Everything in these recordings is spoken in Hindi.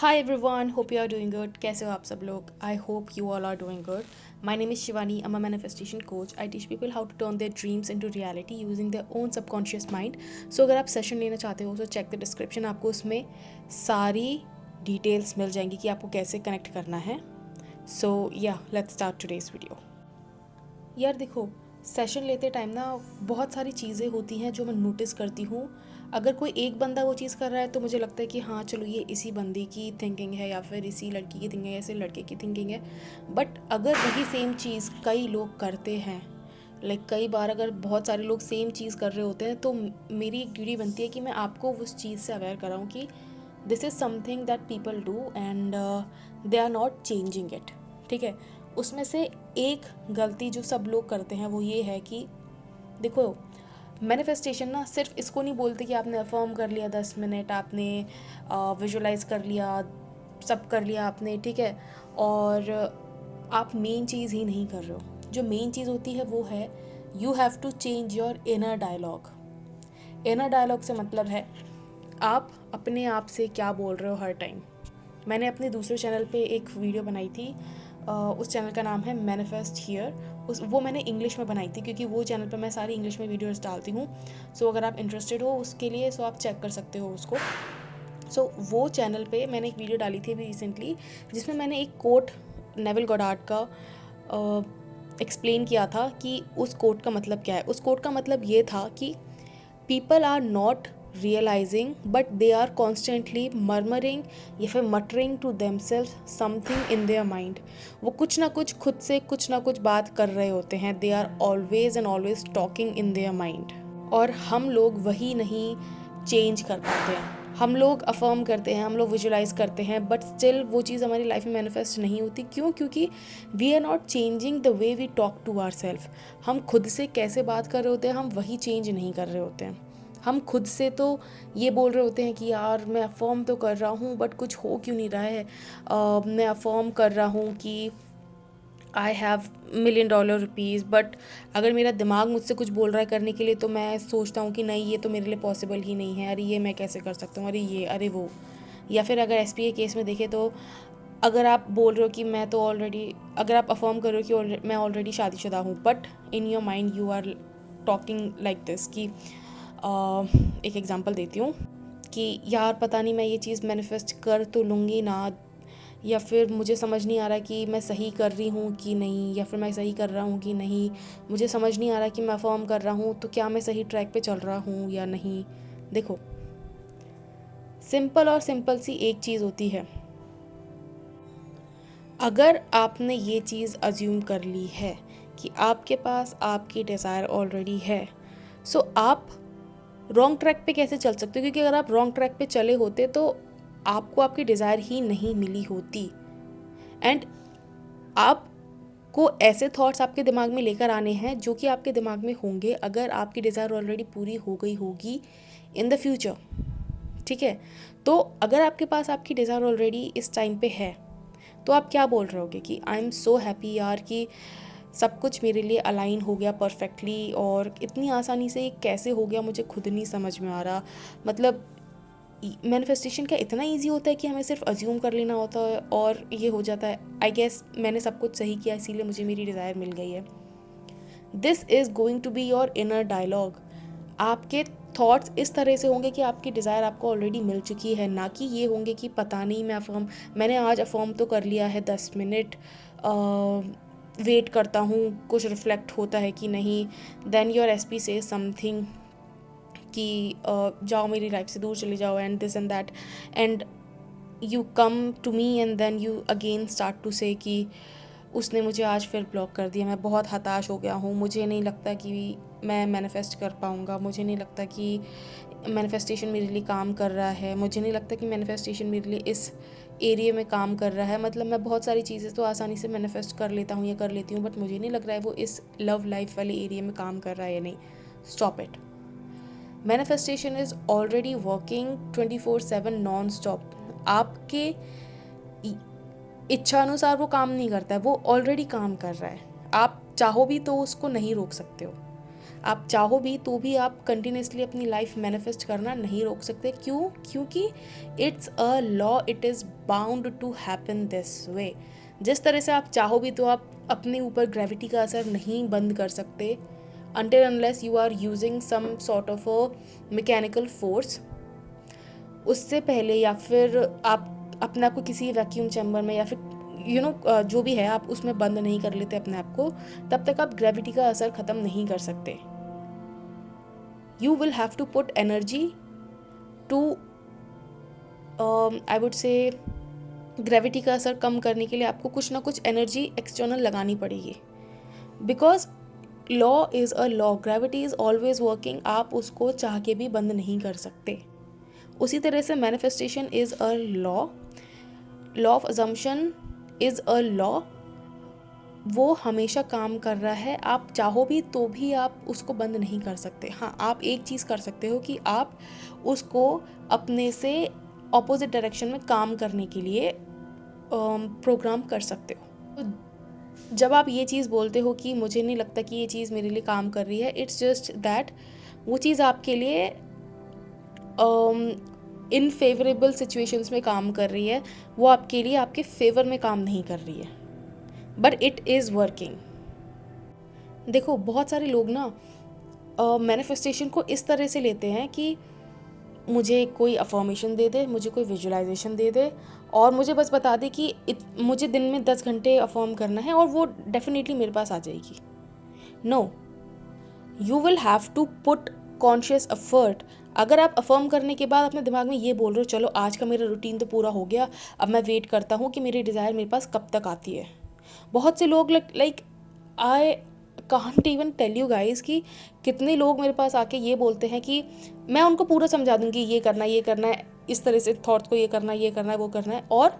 Hi everyone, hope you are doing good. कैसे हो आप सब लोग? I hope you all are doing good. My name is Shivani. I am a manifestation coach. I teach people how to turn their dreams into reality using their own subconscious mind. So अगर आप सेशन लेना चाहते हो तो चेक द डिस्क्रिप्शन। आपको उसमें सारी डिटेल्स मिल जाएंगी कि आपको कैसे कनेक्ट करना है। सो या लेट्स स्टार्ट टुडेज़ वीडियो। यार देखो, सेशन लेते टाइम ना बहुत सारी चीज़ें होती हैं जो मैं नोटिस करती हूँ। अगर कोई एक बंदा वो चीज़ कर रहा है तो मुझे लगता है कि हाँ चलो ये इसी बंदे की थिंकिंग है या फिर इसी लड़की की थिंकिंग है, ऐसे लड़के की थिंकिंग है। बट अगर वही सेम चीज़ कई लोग करते हैं, लाइक कई बार अगर बहुत सारे लोग सेम चीज़ कर रहे होते हैं तो मेरी एक ड्यूटी बनती है कि मैं आपको उस चीज़ से अवेयर कराऊँ कि this is something that people do and they are not changing it. ठीक है। उसमें से एक गलती जो सब लोग करते हैं वो ये है कि देखो, मैनिफेस्टेशन ना सिर्फ इसको नहीं बोलते कि आपने अफर्म कर लिया 10 मिनट, आपने विजुलाइज कर लिया, सब कर लिया आपने, ठीक है, और आप मेन चीज़ ही नहीं कर रहे हो। जो मेन चीज़ होती है वो है you have to change your inner dialogue. Inner dialogue से मतलब है आप अपने आप से क्या बोल रहे हो हर टाइम। मैंने अपने दूसरे चैनल पे एक वीडियो बनाई थी। उस चैनल का नाम है मैनिफेस्ट हियर। वो मैंने इंग्लिश में बनाई थी क्योंकि वो चैनल पर मैं सारी इंग्लिश में वीडियोस डालती हूँ। सो अगर आप इंटरेस्टेड हो उसके लिए सो आप चेक कर सकते हो उसको। सो वो चैनल पे मैंने एक वीडियो डाली थी अभी रिसेंटली, जिसमें मैंने एक कोट नेविल गॉडार्ड का एक्सप्लेन किया था कि उस कोट का मतलब क्या है। उस कोट का मतलब ये था कि people are not realising but they are constantly murmuring या फिर muttering to themselves something in their mind. वो कुछ ना कुछ खुद से कुछ ना कुछ बात कर रहे होते हैं। They are always and always talking in their mind. और हम लोग वही नहीं चेंज कर पाते हैं। हम लोग अफर्म करते हैं, हम लोग विजुलाइज करते हैं, बट स्टिल वो चीज़ हमारी लाइफ में मैनिफेस्ट नहीं होती। क्यों? क्योंकि we are not changing the way we talk to our self. हम खुद से कैसे बात कर रहे होते हैं, हम वही चेंज नहीं कर रहे होते हैं। हम खुद से तो ये बोल रहे होते हैं कि यार मैं अफर्म तो कर रहा हूँ बट कुछ हो क्यों नहीं रहा है। मैं अफर्म कर रहा हूँ कि आई हैव $1,000,000 बट अगर मेरा दिमाग मुझसे कुछ बोल रहा है करने के लिए तो मैं सोचता हूँ कि नहीं ये तो मेरे लिए पॉसिबल ही नहीं है, अरे ये मैं कैसे कर सकता हूँ, अरे ये अरे वो। या फिर अगर एसपीए केस में देखें तो अगर आप बोल रहे हो कि मैं तो ऑलरेडी, अगर आप अफर्म कर रहे हो कि मैं ऑलरेडी शादीशुदा हूँ, but in your mind you are talking like this कि एक एग्जांपल देती हूँ कि यार पता नहीं मैं ये चीज़ मैनिफेस्ट कर तो लूँगी ना, या फिर मुझे समझ नहीं आ रहा कि मैं सही कर रही हूँ कि नहीं, या फिर मैं सही कर रहा हूँ कि नहीं, मुझे समझ नहीं आ रहा कि मैं अफर्म कर रहा हूँ तो क्या मैं सही ट्रैक पे चल रहा हूँ या नहीं। देखो, सिंपल और सिंपल सी एक चीज़ होती है। अगर आपने ये चीज़ अज्यूम कर ली है कि आपके पास आपकी डिज़ायर ऑलरेडी है, सो आप रॉन्ग ट्रैक पे कैसे चल सकते हो? क्योंकि अगर आप रॉन्ग ट्रैक पे चले होते तो आपको आपकी डिज़ायर ही नहीं मिली होती। एंड आपको ऐसे थॉट्स आपके दिमाग में लेकर आने हैं जो कि आपके दिमाग में होंगे अगर आपकी डिज़ायर ऑलरेडी पूरी हो गई होगी इन द फ्यूचर। ठीक है। तो अगर आपके पास आपकी डिज़ायर ऑलरेडी इस टाइम पे है तो आप क्या बोल रहे होगे कि आई एम सो हैप्पी यार कि सब कुछ मेरे लिए अलाइन हो गया परफेक्टली, और इतनी आसानी से ये कैसे हो गया मुझे खुद नहीं समझ में आ रहा। मतलब मैनिफेस्टेशन क्या इतना इजी होता है कि हमें सिर्फ अज्यूम कर लेना होता है और ये हो जाता है। आई गेस मैंने सब कुछ सही किया इसीलिए मुझे मेरी डिज़ायर मिल गई है। This is going to be your inner dialogue. आपके थॉट्स इस तरह से होंगे कि आपकी डिज़ायर आपको ऑलरेडी मिल चुकी है, ना कि ये होंगे कि पता नहीं मैंने आज अफर्म तो कर लिया है 10 मिनट, वेट करता हूँ कुछ रिफ्लेक्ट होता है कि नहीं, then your SP say something कि जाओ मेरी लाइफ से दूर चले जाओ and this and that, and you come to me and then you again start to say कि उसने मुझे आज फिर ब्लॉक कर दिया, मैं बहुत हताश हो गया हूँ, मुझे नहीं लगता कि मैं मैनिफेस्ट कर पाऊँगा, मुझे नहीं लगता कि मैनिफेस्टेशन मेरे लिए काम कर रहा है, मुझे नहीं लगता कि मैनिफेस्टेशन मेरे लिए इस एरिया में काम कर रहा है। मतलब मैं बहुत सारी चीज़ें तो आसानी से मैनिफेस्ट कर लेता हूँ या कर लेती हूँ, बट मुझे नहीं लग रहा है वो इस लव लाइफ वाले एरिया में काम कर रहा है या नहीं। Stop it. Manifestation is already working 24/7 non stop. आपके इच्छा अनुसार वो काम नहीं करता है, वो ऑलरेडी काम कर रहा है। आप चाहो भी तो उसको नहीं रोक सकते हो। आप चाहो भी तो भी आप कंटिन्यूसली अपनी लाइफ मैनिफेस्ट करना नहीं रोक सकते। क्यों? क्योंकि it's a law, it is bound to happen this way. जिस तरह से आप चाहो भी तो आप अपने ऊपर ग्रेविटी का असर नहीं बंद कर सकते until unless you are using some sort of a mechanical force। उससे पहले या फिर आप अपने आप को किसी वैक्यूम चैम्बर में या फिर जो भी है आप उसमें बंद नहीं कर लेते अपने आप को, तब तक आप ग्रेविटी का असर ख़त्म नहीं कर सकते। You will have to put energy to I would say gravity का असर कम करने के लिए आपको कुछ ना कुछ एनर्जी एक्सटर्नल लगानी पड़ेगी। Because law is a law, gravity is always working, आप उसको चाह के भी बंद नहीं कर सकते। उसी तरह से manifestation is a law, law of assumption is a law, वो हमेशा काम कर रहा है। आप चाहो भी तो भी आप उसको बंद नहीं कर सकते। हाँ, आप एक चीज़ कर सकते हो कि आप उसको अपने से ऑपोजिट डायरेक्शन में काम करने के लिए प्रोग्राम कर सकते हो। तो जब आप ये चीज़ बोलते हो कि मुझे नहीं लगता कि ये चीज़ मेरे लिए काम कर रही है, इट्स जस्ट दैट वो चीज़ आपके लिए इन फेवरेबल सिचुएशंस में काम कर रही है, वो आपके लिए आपके फेवर में काम नहीं कर रही है, बट इट इज़ वर्किंग। देखो, बहुत सारे लोग ना मैनिफेस्टेशन को इस तरह से लेते हैं कि मुझे कोई अफर्मेशन दे दे, मुझे कोई विजुअलाइजेशन दे दे और मुझे बस बता दे कि मुझे दिन में 10 घंटे अफर्म करना है और वो डेफिनेटली मेरे पास आ जाएगी। No, you will have to put conscious effort. अगर आप अफर्म करने के बाद अपने दिमाग में ये बोल रहे हो चलो आज का मेरा रूटीन तो पूरा हो गया, अब मैं वेट करता हूँ कि मेरी डिज़ायर मेरे पास कब तक आती है। बहुत से लोग like I can't even tell you guys कि कितने लोग मेरे पास आके ये बोलते हैं कि मैं उनको पूरा समझा दूँगी ये करना है, इस तरह से थॉट्स को ये करना है, वो करना है, और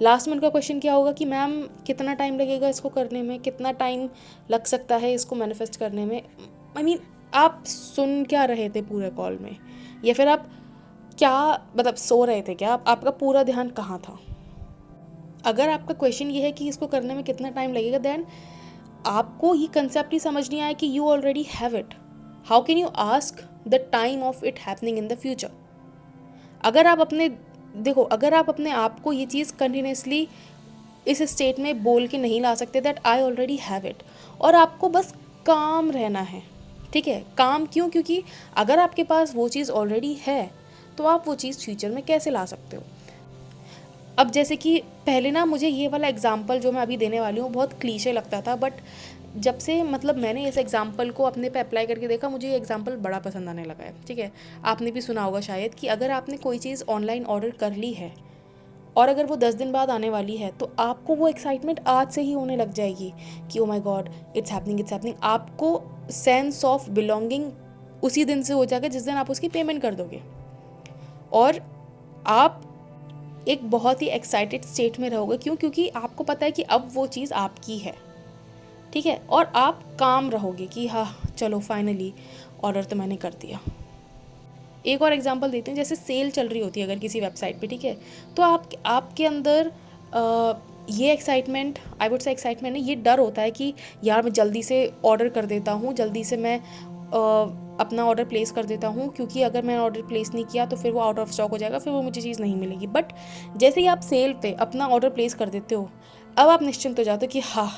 लास्ट में उनका क्वेश्चन क्या होगा कि मैम कितना टाइम लगेगा इसको करने में, कितना टाइम लग सकता है इसको मैनिफेस्ट करने में। आई मीन आप सुन क्या रहे थे पूरे कॉल में, या फिर आप क्या मतलब सो रहे थे क्या? आपका पूरा ध्यान कहाँ था? अगर आपका क्वेश्चन ये है कि इसको करने में कितना टाइम लगेगा, देन आपको ये कंसेप्ट ही समझ नहीं आया कि you already have it. How can you ask the time of it happening in the future? अगर आप अपने आप को ये चीज़ कंटिन्यूसली इस स्टेट में बोल के नहीं ला सकते that I already have it, और आपको बस काम रहना है, ठीक है? काम क्यों? क्योंकि अगर आपके पास वो चीज़ ऑलरेडी है तो आप वो चीज़ फ्यूचर में कैसे ला सकते हो? अब जैसे कि पहले ना मुझे ये वाला एग्जाम्पल जो मैं अभी देने वाली हूँ बहुत क्लीशे लगता था, बट जब से मतलब मैंने इस एग्जाम्पल को अपने पे अप्लाई करके देखा, मुझे ये एग्जाम्पल बड़ा पसंद आने लगा है। ठीक है, आपने भी सुना होगा शायद कि अगर आपने कोई चीज़ ऑनलाइन ऑर्डर कर ली है और अगर वो 10 दिन बाद आने वाली है तो आपको वो एक्साइटमेंट आज से ही होने लग जाएगी कि oh my God it's happening. आपको सेंस ऑफ बिलोंगिंग उसी दिन से हो जाएगा जिस दिन आप उसकी पेमेंट कर दोगे, और आप एक बहुत ही एक्साइटेड स्टेट में रहोगे। क्यों? क्योंकि आपको पता है कि अब वो चीज़ आपकी है, ठीक है, और आप काम रहोगे कि हाँ चलो फाइनली ऑर्डर तो मैंने कर दिया। एक और एग्जांपल देते हैं, जैसे सेल चल रही होती है अगर किसी वेबसाइट पे, ठीक है, तो आपके अंदर ये एक्साइटमेंट, आई वुड से एक्साइटमेंट नहीं, ये डर होता है कि यार मैं जल्दी से ऑर्डर कर देता हूँ, जल्दी से मैं अपना ऑर्डर प्लेस कर देता हूँ, क्योंकि अगर मैंने ऑर्डर प्लेस नहीं किया तो फिर वो आउट ऑफ स्टॉक हो जाएगा, फिर वो मुझे चीज़ नहीं मिलेगी। बट जैसे ही आप सेल पे अपना ऑर्डर प्लेस कर देते हो, अब आप निश्चिंत हो जाते हो कि हाँ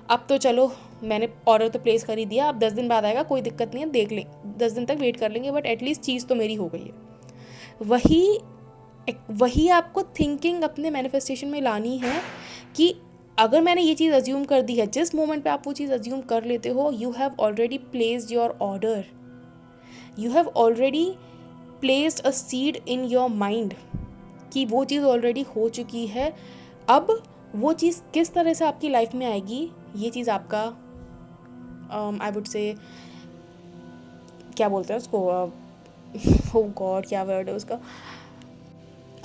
अब तो चलो मैंने ऑर्डर तो प्लेस कर ही दिया, अब 10 दिन बाद आएगा, कोई दिक्कत नहीं है, देख लें 10 दिन तक वेट कर लेंगे, बट एटलीस्ट चीज़ तो मेरी हो गई है। वही आपको थिंकिंग अपने मैनिफेस्टेशन में लानी है कि अगर मैंने ये चीज़ अज्यूम कर दी है, जिस मोमेंट पे आप वो चीज़ अज्यूम कर लेते हो, you have already placed your order, you have already placed a seed in your mind कि वो चीज़ ऑलरेडी हो चुकी है। अब वो चीज़ किस तरह से आपकी लाइफ में आएगी, ये चीज़ आपका आई वुड से क्या बोलते हैं उसको, ओ गॉड क्या वर्ड है उसका,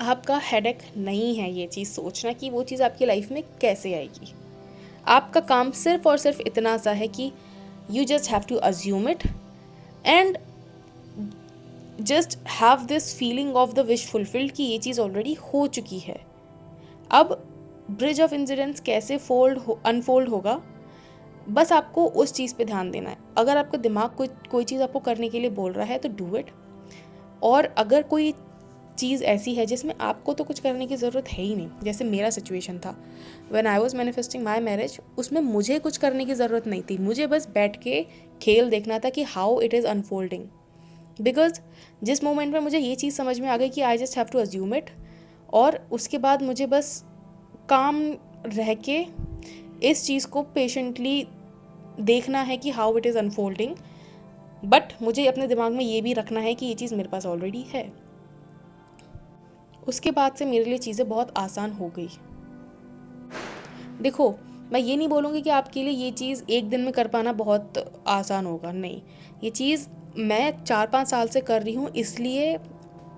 आपका हेडेक नहीं है ये चीज़ सोचना कि वो चीज़ आपकी लाइफ में कैसे आएगी। आपका काम सिर्फ और सिर्फ इतना सा है कि you just have to assume it and just have this feeling of the wish fulfilled कि ये चीज़ ऑलरेडी हो चुकी है। अब ब्रिज ऑफ इंसिडेंट्स कैसे अनफोल्ड होगा, बस आपको उस चीज़ पे ध्यान देना है। अगर आपका दिमाग कोई चीज़ आपको करने के लिए बोल रहा है तो डू इट। और अगर कोई चीज़ ऐसी है जिसमें आपको तो कुछ करने की ज़रूरत है ही नहीं, जैसे मेरा सिचुएशन था when I was manifesting my marriage, उसमें मुझे कुछ करने की ज़रूरत नहीं थी, मुझे बस बैठ के खेल देखना था कि how it is unfolding. Because जिस मोमेंट में मुझे ये चीज़ समझ में आ गई कि I just have to assume it, और उसके बाद मुझे बस काम रह के इस चीज़ को पेशेंटली देखना है कि how it is unfolding, but मुझे अपने दिमाग में ये भी रखना है कि ये चीज़ मेरे पास ऑलरेडी है। उसके बाद से मेरे लिए चीज़ें बहुत आसान हो गई। देखो, मैं ये नहीं बोलूँगी कि आपके लिए ये चीज़ एक दिन में कर पाना बहुत आसान होगा, नहीं। ये चीज़ मैं 4-5 साल से कर रही हूँ, इसलिए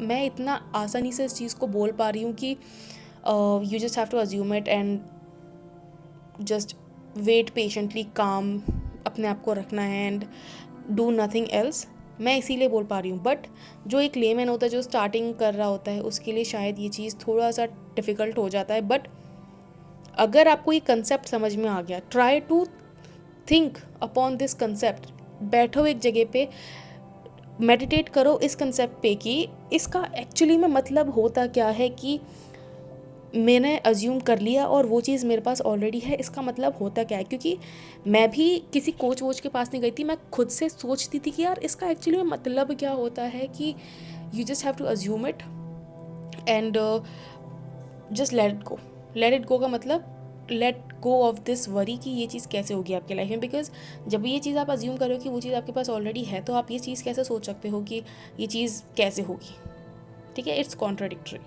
मैं इतना आसानी से इस चीज़ को बोल पा रही हूँ कि you just have to assume it and just wait patiently, काम अपने आप को रखना है एंड डू नथिंग एल्स। मैं इसीलिए बोल पा रही हूँ, बट जो एक लेमैन होता है जो स्टार्टिंग कर रहा होता है उसके लिए शायद ये चीज़ थोड़ा सा डिफ़िकल्ट हो जाता है। बट अगर आपको ये कंसेप्ट समझ में आ गया, try to think upon this concept. बैठो एक जगह पे, मेडिटेट करो इस कंसेप्ट पे कि इसका एक्चुअली में मतलब होता क्या है, कि मैंने अज्यूम कर लिया और वो चीज़ मेरे पास ऑलरेडी है, इसका मतलब होता क्या है। क्योंकि मैं भी किसी कोच वोच के पास नहीं गई थी, मैं खुद से सोचती थी कि यार इसका एक्चुअली में मतलब क्या होता है, कि you just have to assume it and just let it go का मतलब let go of this worry कि ये चीज़ कैसे होगी आपके लाइफ में। बिकॉज जब ये चीज़ आप अज्यूम करो कि वो चीज़ आपके पास ऑलरेडी है, तो आप ये चीज़ कैसे सोच सकते हो कि ये चीज़ कैसे होगी। ठीक है, इट्स कॉन्ट्राडिक्टरी।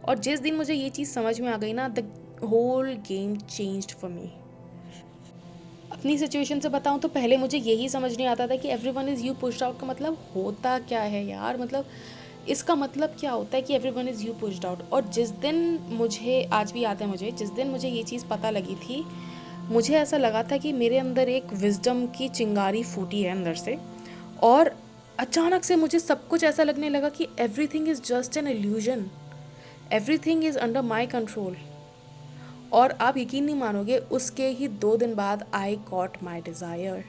और जिस दिन मुझे ये चीज़ समझ में आ गई ना, the whole game changed for me. अपनी सिचुएशन से बताऊँ तो पहले मुझे यही समझ नहीं आता था कि everyone is you pushed out का मतलब होता क्या है यार, मतलब इसका मतलब क्या होता है कि everyone is you pushed out. और जिस दिन मुझे, आज भी याद है मुझे, जिस दिन मुझे ये चीज़ पता लगी थी, मुझे ऐसा लगा था कि मेरे अंदर एक विजडम की चिंगारी फूटी है अंदर से, और अचानक से मुझे सब कुछ ऐसा लगने लगा कि everything is just an illusion, everything is under my control. और आप यकीन नहीं मानोगे, उसके ही 2 दिन बाद आई गॉट माई डिज़ायर।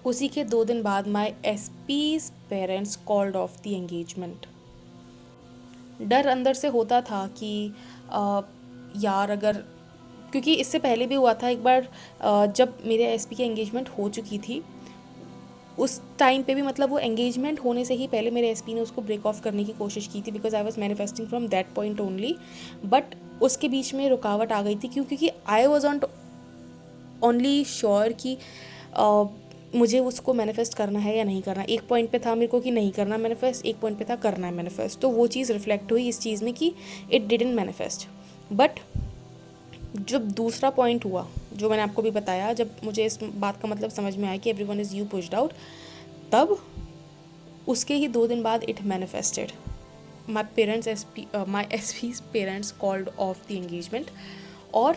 उसी के 2 दिन बाद माई एसपीज parents called off the engagement. डर अंदर से होता था कि यार अगर, क्योंकि इससे पहले भी हुआ था एक बार, जब मेरे एसपी की एंगेजमेंट हो चुकी थी, उस टाइम पे भी मतलब वो एंगेजमेंट होने से ही पहले मेरे एसपी ने उसको ब्रेक ऑफ करने की कोशिश की थी, because I was manifesting from that point only. But उसके बीच में रुकावट आ गई थी, क्योंकि I was on only sure कि मुझे उसको मैनिफेस्ट करना है या नहीं करना। एक पॉइंट पे था मेरे को कि नहीं करना मैनिफेस्ट, एक पॉइंट पे था करना है मैनिफेस्ट। तो वो चीज़ रिफ्लेक्ट हुई इस चीज़ में कि इट डिडंट मैनिफेस्ट। बट जब दूसरा पॉइंट हुआ, जो मैंने आपको भी बताया, जब मुझे इस बात का मतलब समझ में आया कि everyone is you pushed out, तब उसके ही 2 दिन बाद इट मैनिफेस्टेड। माई एसपीज parents called off the engagement. और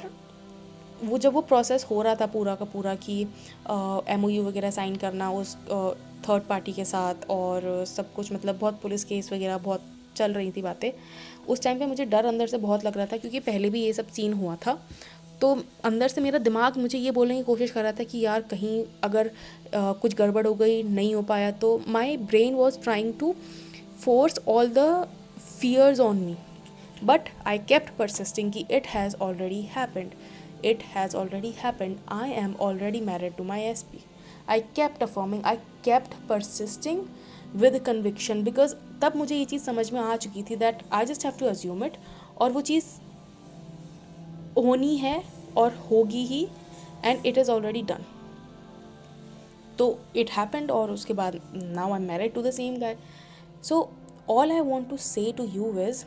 वो जब वो प्रोसेस हो रहा था पूरा का पूरा कि MOU वगैरह साइन करना उस थर्ड पार्टी के साथ, और सब कुछ मतलब बहुत पुलिस केस वगैरह बहुत चल रही थी बातें, उस टाइम पे मुझे डर अंदर से बहुत लग रहा था, क्योंकि पहले भी ये सब सीन हुआ था। तो अंदर से मेरा दिमाग मुझे ये बोलने की कोशिश कर रहा था कि यार कहीं अगर कुछ गड़बड़ हो गई, नहीं हो पाया, तो my brain was trying to force all the fears on me, but I kept persisting कि it has already happened, it has already happened, I am already married to my SP. I kept affirming, I kept persisting with conviction, because तब मुझे ये चीज़ समझ में आ चुकी थी that I just have to assume it, और वो चीज़ होनी है और होगी ही, and it is already done. तो it happened, और उसके बाद now I'm married to the same guy. So all I want to say to you is,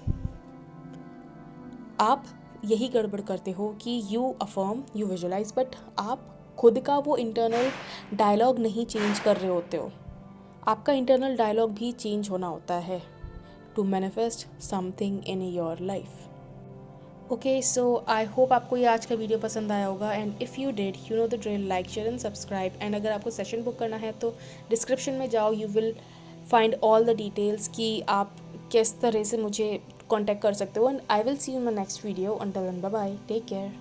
आप यही गड़बड़ करते हो कि you affirm, you visualise, but आप खुद का वो इंटरनल डायलॉग नहीं चेंज कर रहे होते हो। आपका इंटरनल डायलॉग भी चेंज होना होता है to manifest something in your life. Okay, so I hope आपको ये आज का वीडियो पसंद आया होगा, and if you did, you know the drill, like, share and subscribe. And अगर आपको सेशन बुक करना है तो डिस्क्रिप्शन में जाओ, you will find all the details कि आप किस तरह से मुझे कांटेक्ट कर सकते हो। And I will see you in my next video. Until then, bye bye, take care.